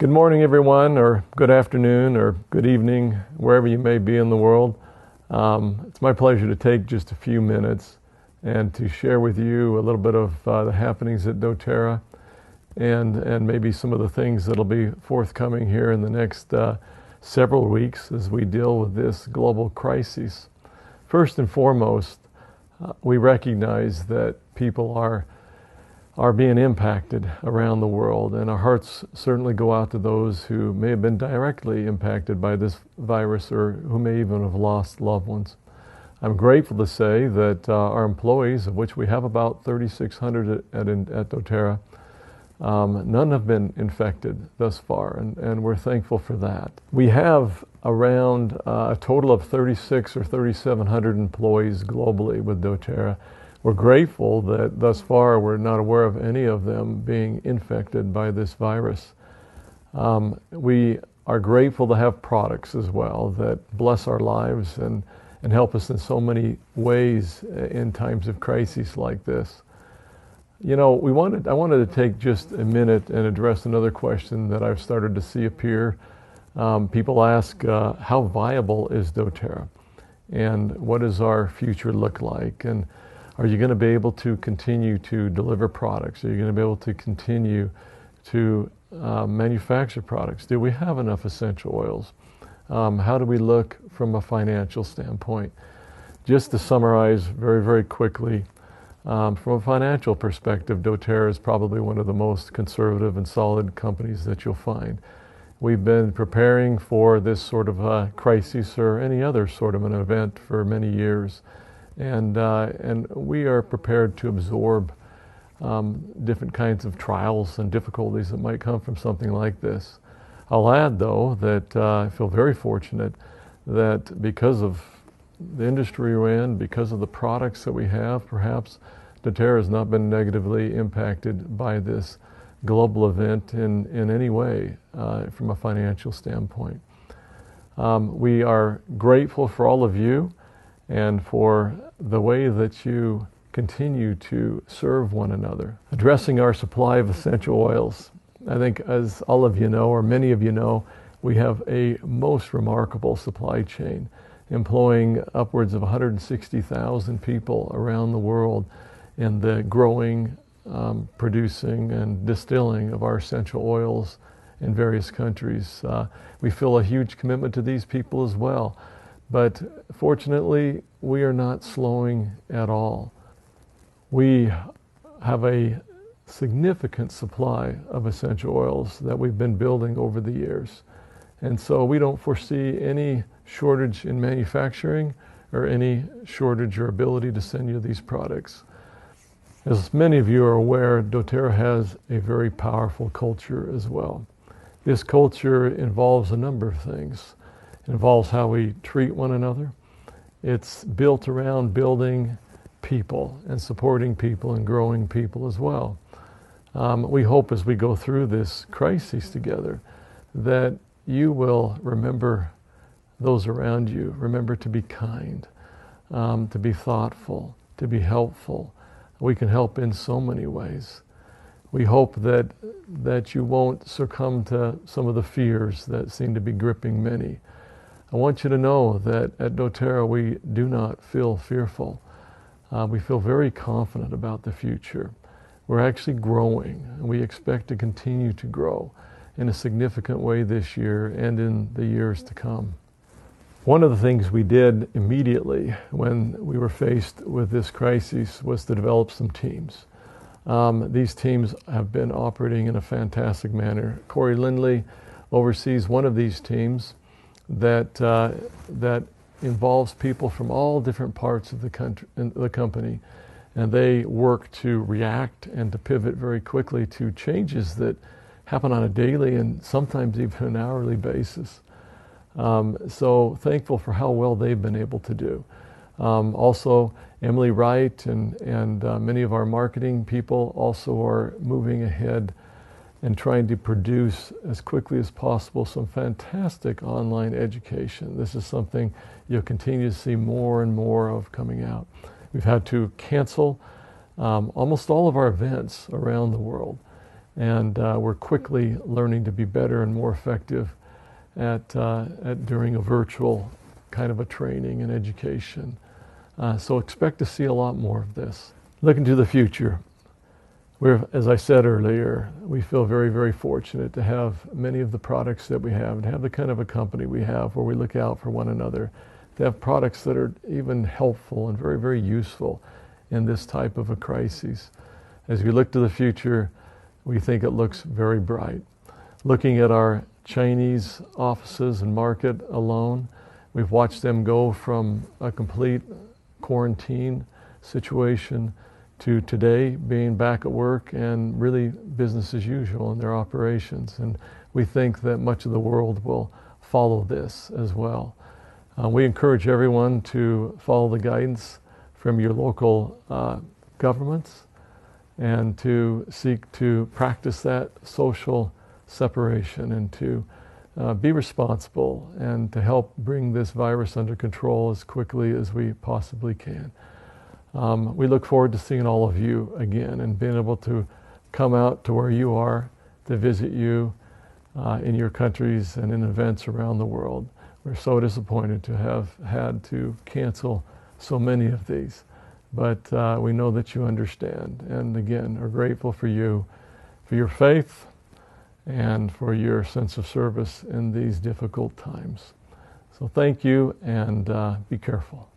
Good morning, everyone, or good afternoon, or good evening, wherever you may be in the world. It's my pleasure to take just a few minutes and to share with you a little bit of the happenings at dōTERRA and maybe some of the things that'll be forthcoming here in the next several weeks as we deal with this global crisis. First and foremost, we recognize that people are being impacted around the world, and our hearts certainly go out to those who may have been directly impacted by this virus or who may even have lost loved ones. I'm grateful to say that our employees, of which we have about 3,600 at dōTERRA, none have been infected thus far, and we're thankful for that. We have around a total of 3,600 or 3,700 employees globally with dōTERRA. We're grateful that thus far we're not aware of any of them being infected by this virus. We are grateful to have products as well that bless our lives and help us in so many ways in times of crises like this. You know, I wanted to take just a minute and address another question that I've started to see appear. People ask, how viable is dōTERRA? And what does our future look like? And are you going to be able to continue to deliver products? Are you going to be able to continue to manufacture products? Do we have enough essential oils? How do we look from a financial standpoint? Just to summarize very, very quickly, from a financial perspective, dōTERRA is probably one of the most conservative and solid companies that you'll find. We've been preparing for this sort of a crisis or any other sort of an event for many years. And we are prepared to absorb different kinds of trials and difficulties that might come from something like this. I'll add, though, that I feel very fortunate that because of the industry we're in, because of the products that we have, perhaps dōTERRA has not been negatively impacted by this global event in any way from a financial standpoint. We are grateful for all of you and for the way that you continue to serve one another. Addressing our supply of essential oils, I think as all of you know, or many of you know, we have a most remarkable supply chain employing upwards of 160,000 people around the world in the growing, producing, and distilling of our essential oils in various countries. We feel a huge commitment to these people as well. But fortunately, we are not slowing at all. We have a significant supply of essential oils that we've been building over the years. And so we don't foresee any shortage in manufacturing or any shortage or ability to send you these products. As many of you are aware, dōTERRA has a very powerful culture as well. This culture involves a number of things. It involves how we treat one another. It's built around building people and supporting people and growing people as well. We hope as we go through this crisis together that you will remember those around you. Remember to be kind, to be thoughtful, to be helpful. We can help in so many ways. We hope that you won't succumb to some of the fears that seem to be gripping many. I want you to know that at dōTERRA we do not feel fearful. We feel very confident about the future. We're actually growing, and we expect to continue to grow in a significant way this year and in the years to come. One of the things we did immediately when we were faced with this crisis was to develop some teams. These teams have been operating in a fantastic manner. Corey Lindley oversees one of these teams that involves people from all different parts of the company, and they work to react and to pivot very quickly to changes that happen on a daily and sometimes even an hourly basis. So thankful for how well they've been able to do. Also, Emily Wright and many of our marketing people also are moving ahead and trying to produce as quickly as possible some fantastic online education. This is something you'll continue to see more and more of coming out. We've had to cancel almost all of our events around the world. and we're quickly learning to be better and more effective at during a virtual kind of a training and education. So expect to see a lot more of this. Looking to the future, as I said earlier, we feel very, very fortunate to have many of the products that we have and have the kind of a company we have where we look out for one another, to have products that are even helpful and very, very useful in this type of a crisis. As we look to the future, we think it looks very bright. Looking at our Chinese offices and market alone, we've watched them go from a complete quarantine situation to today being back at work and really business as usual in their operations. And we think that much of the world will follow this as well. We encourage everyone to follow the guidance from your local governments and to seek to practice that social separation and to be responsible and to help bring this virus under control as quickly as we possibly can. We look forward to seeing all of you again and being able to come out to where you are to visit you in your countries and in events around the world. We're so disappointed to have had to cancel so many of these, but we know that you understand, and again are grateful for you, for your faith, and for your sense of service in these difficult times. So thank you, and be careful.